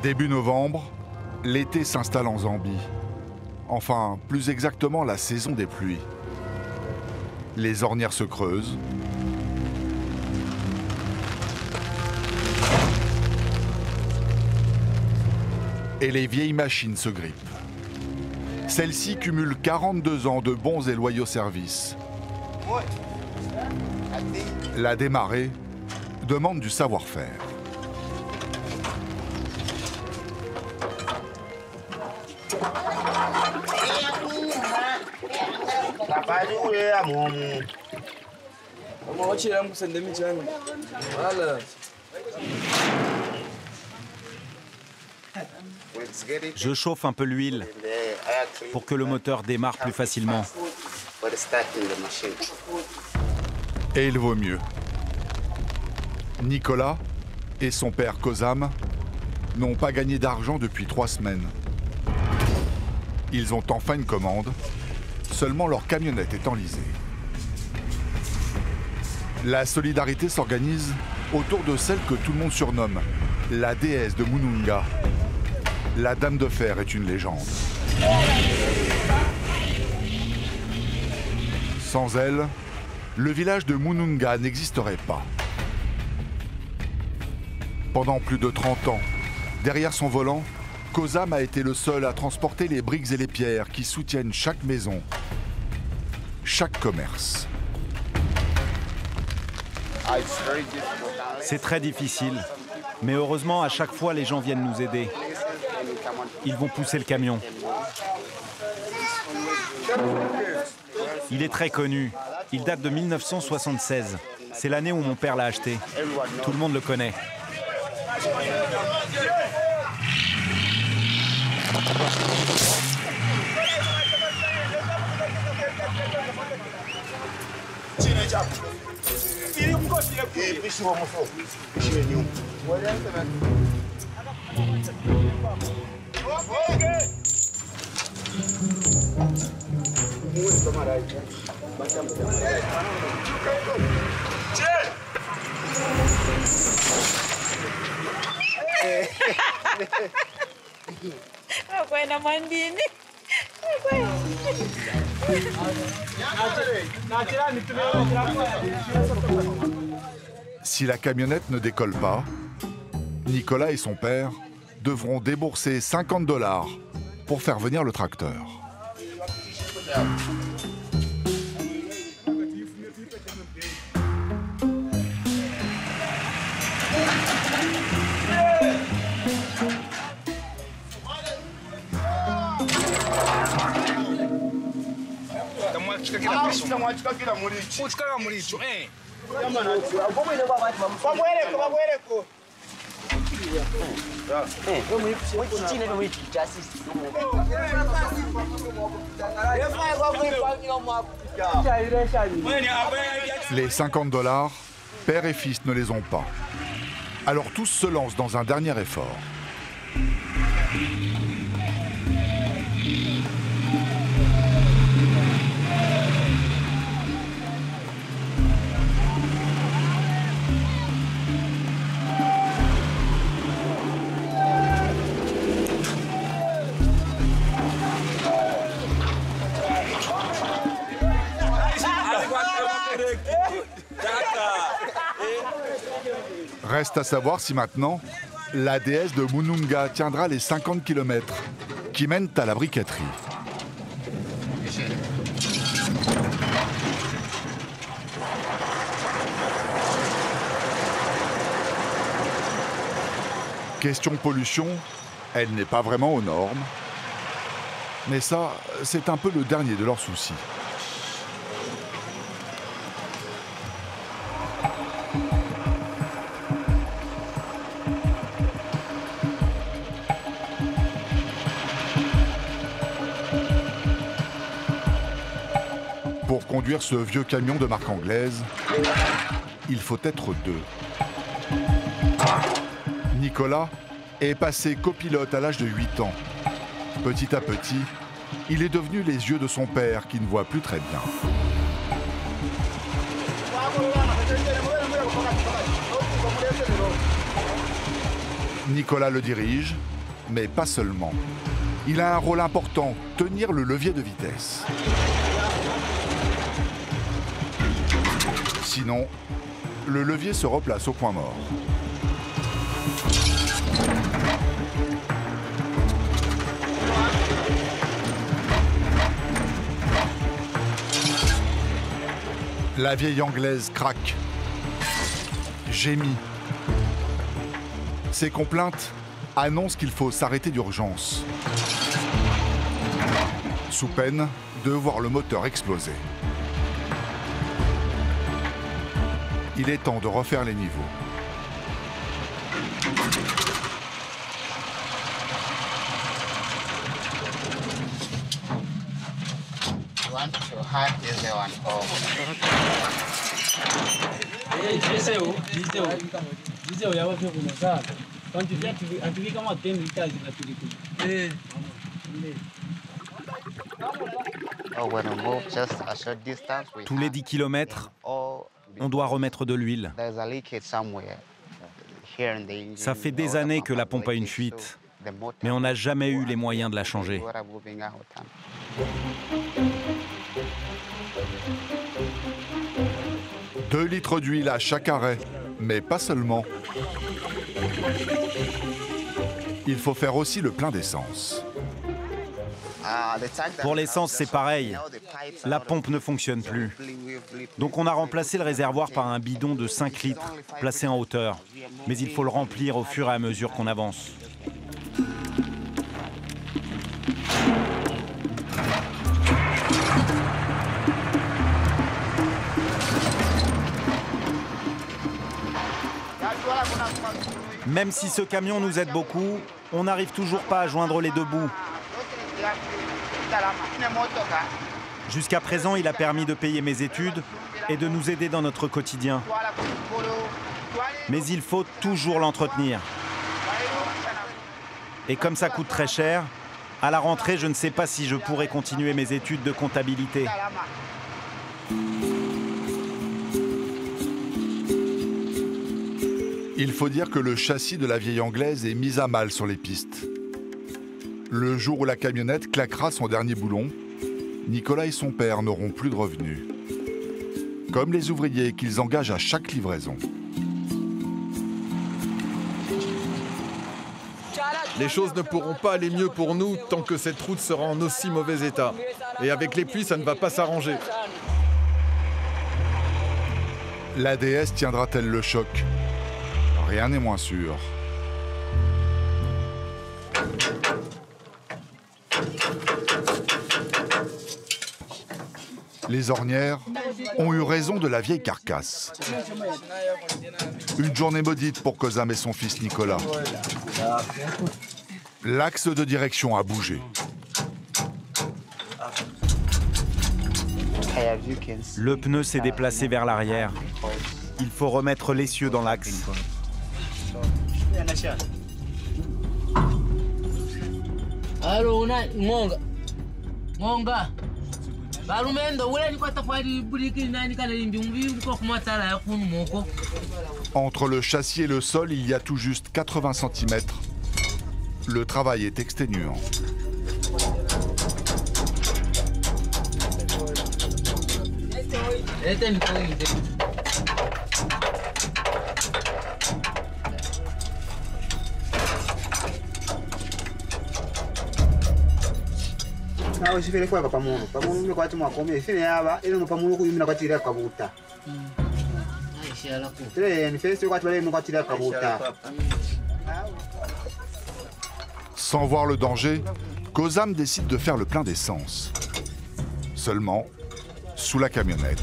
Début novembre, l'été s'installe en Zambie. Enfin, plus exactement la saison des pluies. Les ornières se creusent. Et les vieilles machines se grippent. Celles-ci cumulent 42 ans de bons et loyaux services. La démarrer demande du savoir-faire. Je chauffe un peu l'huile pour que le moteur démarre plus facilement. Et il vaut mieux. Nicolas et son père Kozam n'ont pas gagné d'argent depuis 3 semaines. Ils ont enfin une commande, seulement leur camionnette est enlisée. La solidarité s'organise autour de celle que tout le monde surnomme la déesse de Mununga. La Dame de Fer est une légende. Sans elle, le village de Mununga n'existerait pas. Pendant plus de 30 ans, derrière son volant, Kozam a été le seul à transporter les briques et les pierres qui soutiennent chaque maison, chaque commerce. C'est très difficile, mais heureusement, à chaque fois, les gens viennent nous aider. Ils vont pousser le camion. Il est très connu. Il date de 1976. C'est l'année où mon père l'a acheté. Tout le monde le connaît. Si la camionnette ne décolle pas, Nicolas et son père devront débourser 50 $ pour faire venir le tracteur. Les 50 $, père et fils ne les ont pas. Alors tous se lancent dans un dernier effort. Reste à savoir si maintenant, la déesse de Mununga tiendra les 50 km qui mènent à la briqueterie. Question pollution, elle n'est pas vraiment aux normes. Mais ça, c'est un peu le dernier de leurs soucis. Pour conduire ce vieux camion de marque anglaise, il faut être 2. Nicolas est passé copilote à l'âge de 8 ans. Petit à petit, il est devenu les yeux de son père qui ne voit plus très bien. Nicolas le dirige, mais pas seulement. Il a un rôle important, tenir le levier de vitesse. Sinon, le levier se replace au point mort. La vieille anglaise craque, gémit. Ses complaintes annoncent qu'il faut s'arrêter d'urgence, sous peine de voir le moteur exploser. Il est temps de refaire les niveaux. Tous les 10 km, on doit remettre de l'huile. Ça fait des années que la pompe a une fuite, mais on n'a jamais eu les moyens de la changer. « 2 litres d'huile à chaque arrêt, mais pas seulement. Il faut faire aussi le plein d'essence. Pour l'essence, c'est pareil. La pompe ne fonctionne plus. Donc on a remplacé le réservoir par un bidon de 5 litres, placé en hauteur. Mais il faut le remplir au fur et à mesure qu'on avance. Même si ce camion nous aide beaucoup, on n'arrive toujours pas à joindre les deux bouts. Jusqu'à présent, il a permis de payer mes études et de nous aider dans notre quotidien. Mais il faut toujours l'entretenir. Et comme ça coûte très cher, à la rentrée, je ne sais pas si je pourrai continuer mes études de comptabilité. Il faut dire que le châssis de la vieille anglaise est mis à mal sur les pistes. Le jour où la camionnette claquera son dernier boulon, Nicolas et son père n'auront plus de revenus. Comme les ouvriers qu'ils engagent à chaque livraison. Les choses ne pourront pas aller mieux pour nous tant que cette route sera en aussi mauvais état. Et avec les pluies, ça ne va pas s'arranger. La déesse tiendra-t-elle le choc ? Rien n'est moins sûr. Les ornières ont eu raison de la vieille carcasse. Une journée maudite pour Kozam et son fils Nicolas. L'axe de direction a bougé. Le pneu s'est déplacé vers l'arrière. Il faut remettre l'essieu dans l'axe. Entre le châssis et le sol, il y a tout juste 80 cm. Le travail est exténuant. Sans voir le danger, Kozam décide de faire le plein d'essence. Seulement, sous la camionnette.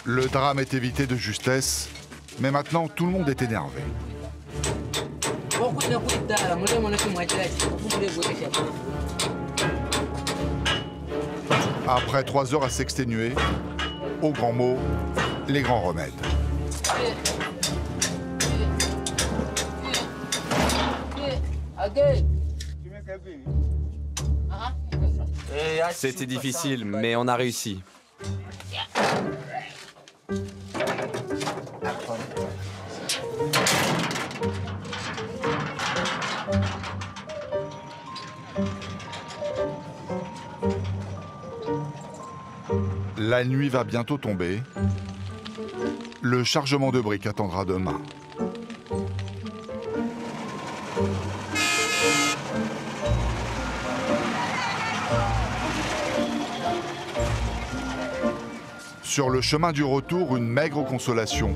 Le drame est évité de justesse, mais maintenant tout le monde est énervé. Après 3 heures à s'exténuer, aux grands mots, les grands remèdes. C'était difficile, mais on a réussi. La nuit va bientôt tomber. Le chargement de briques attendra demain. Sur le chemin du retour, une maigre consolation.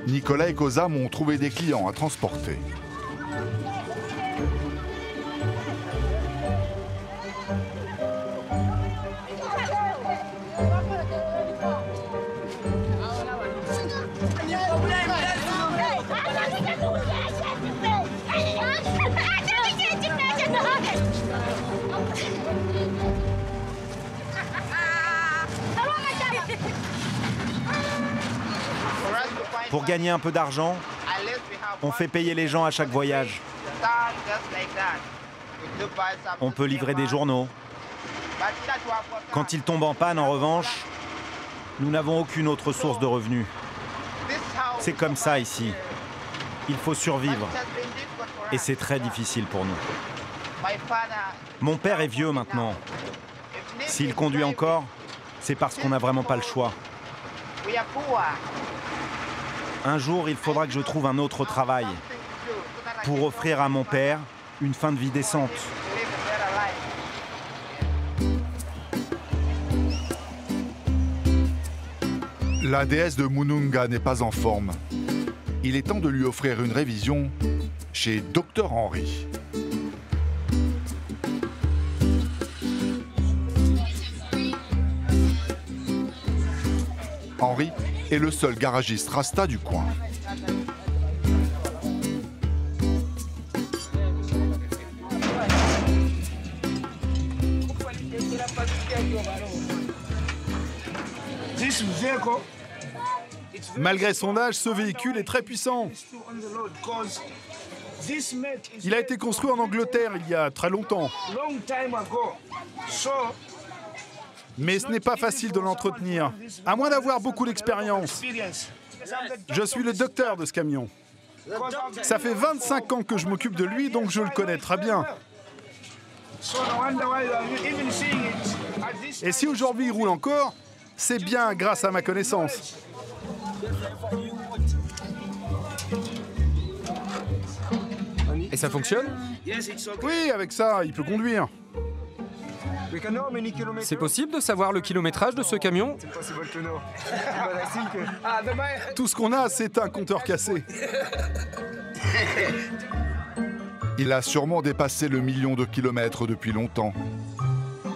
Nicolas et Kozam ont trouvé des clients à transporter. Pour gagner un peu d'argent, on fait payer les gens à chaque voyage. On peut livrer des journaux. Quand ils tombent en panne, en revanche, nous n'avons aucune autre source de revenus. C'est comme ça ici. Il faut survivre. Et c'est très difficile pour nous. Mon père est vieux maintenant. S'il conduit encore, c'est parce qu'on n'a vraiment pas le choix. Un jour, il faudra que je trouve un autre travail pour offrir à mon père une fin de vie décente. La déesse de Mununga n'est pas en forme. Il est temps de lui offrir une révision chez Dr Henry. Henry est le seul garagiste Rasta du coin. Malgré son âge, ce véhicule est très puissant. Il a été construit en Angleterre il y a très longtemps. Mais ce n'est pas facile de l'entretenir, à moins d'avoir beaucoup d'expérience. Je suis le docteur de ce camion. Ça fait 25 ans que je m'occupe de lui, donc je le connais très bien. Et si aujourd'hui il roule encore, c'est bien grâce à ma connaissance. Et ça fonctionne? Oui, avec ça, il peut conduire. C'est possible de savoir le kilométrage de ce camion? Tout ce qu'on a, c'est un compteur cassé. Il a sûrement dépassé le 1 million de kilomètres depuis longtemps.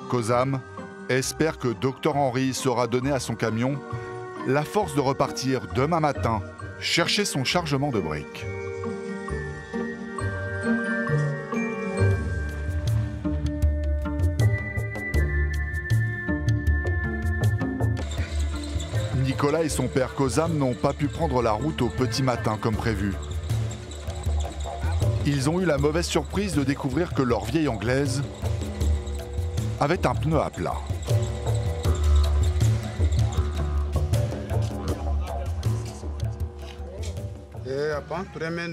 Kozam espère que Dr Henry saura donner à son camion la force de repartir demain matin chercher son chargement de briques. Nicolas et son père Kozam n'ont pas pu prendre la route au petit matin comme prévu. Ils ont eu la mauvaise surprise de découvrir que leur vieille anglaise avait un pneu à plat.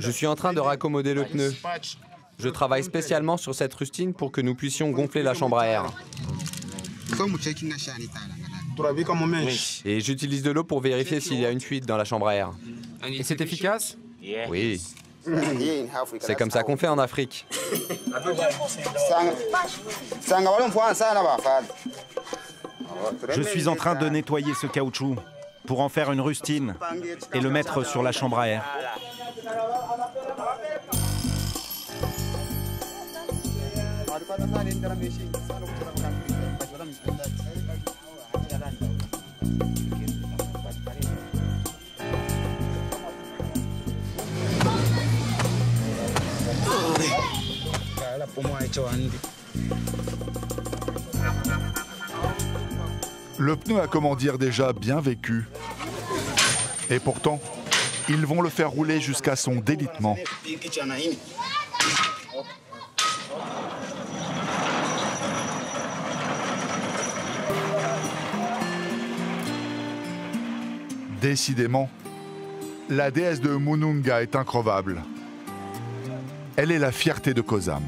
Je suis en train de raccommoder le pneu. Je travaille spécialement sur cette rustine pour que nous puissions gonfler la chambre à air. Et j'utilise de l'eau pour vérifier s'il y a une fuite dans la chambre à air. Et c'est efficace? Oui. C'est comme ça qu'on fait en Afrique. Je suis en train de nettoyer ce caoutchouc pour en faire une rustine et le mettre sur la chambre à air. Le pneu a, comment dire, déjà bien vécu. Et pourtant, ils vont le faire rouler jusqu'à son délitement. Décidément, la déesse de Mununga est increvable. Elle est la fierté de Kozam.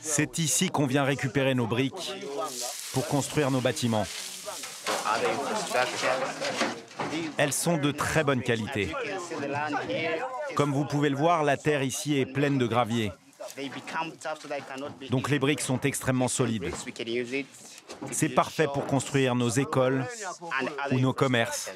C'est ici qu'on vient récupérer nos briques pour construire nos bâtiments. Elles sont de très bonne qualité. Comme vous pouvez le voir, la terre ici est pleine de gravier. Donc les briques sont extrêmement solides. C'est parfait pour construire nos écoles ou nos commerces.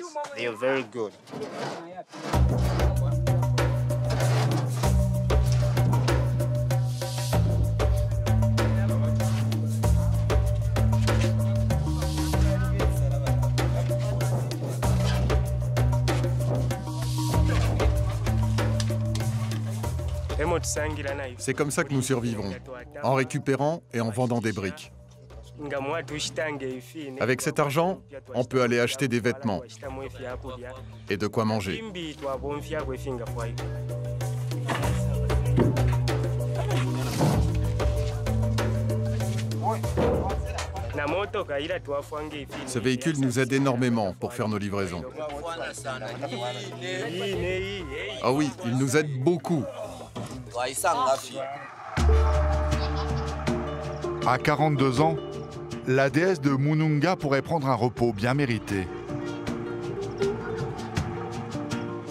C'est comme ça que nous survivrons, en récupérant et en vendant des briques. Avec cet argent, on peut aller acheter des vêtements et de quoi manger. Ce véhicule nous aide énormément pour faire nos livraisons. Ah oui, il nous aide beaucoup. À 42 ans, la déesse de Mununga pourrait prendre un repos bien mérité.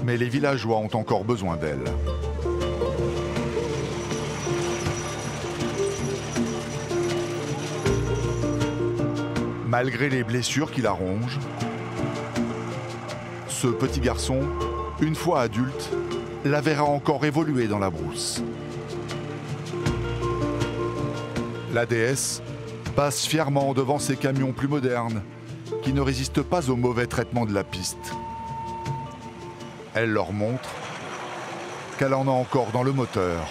Mais les villageois ont encore besoin d'elle. Malgré les blessures qui la rongent, ce petit garçon, une fois adulte, la verra encore évoluer dans la brousse. La déesse passe fièrement devant ces camions plus modernes qui ne résistent pas au mauvais traitement de la piste. Elle leur montre qu'elle en a encore dans le moteur,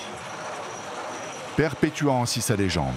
perpétuant ainsi sa légende.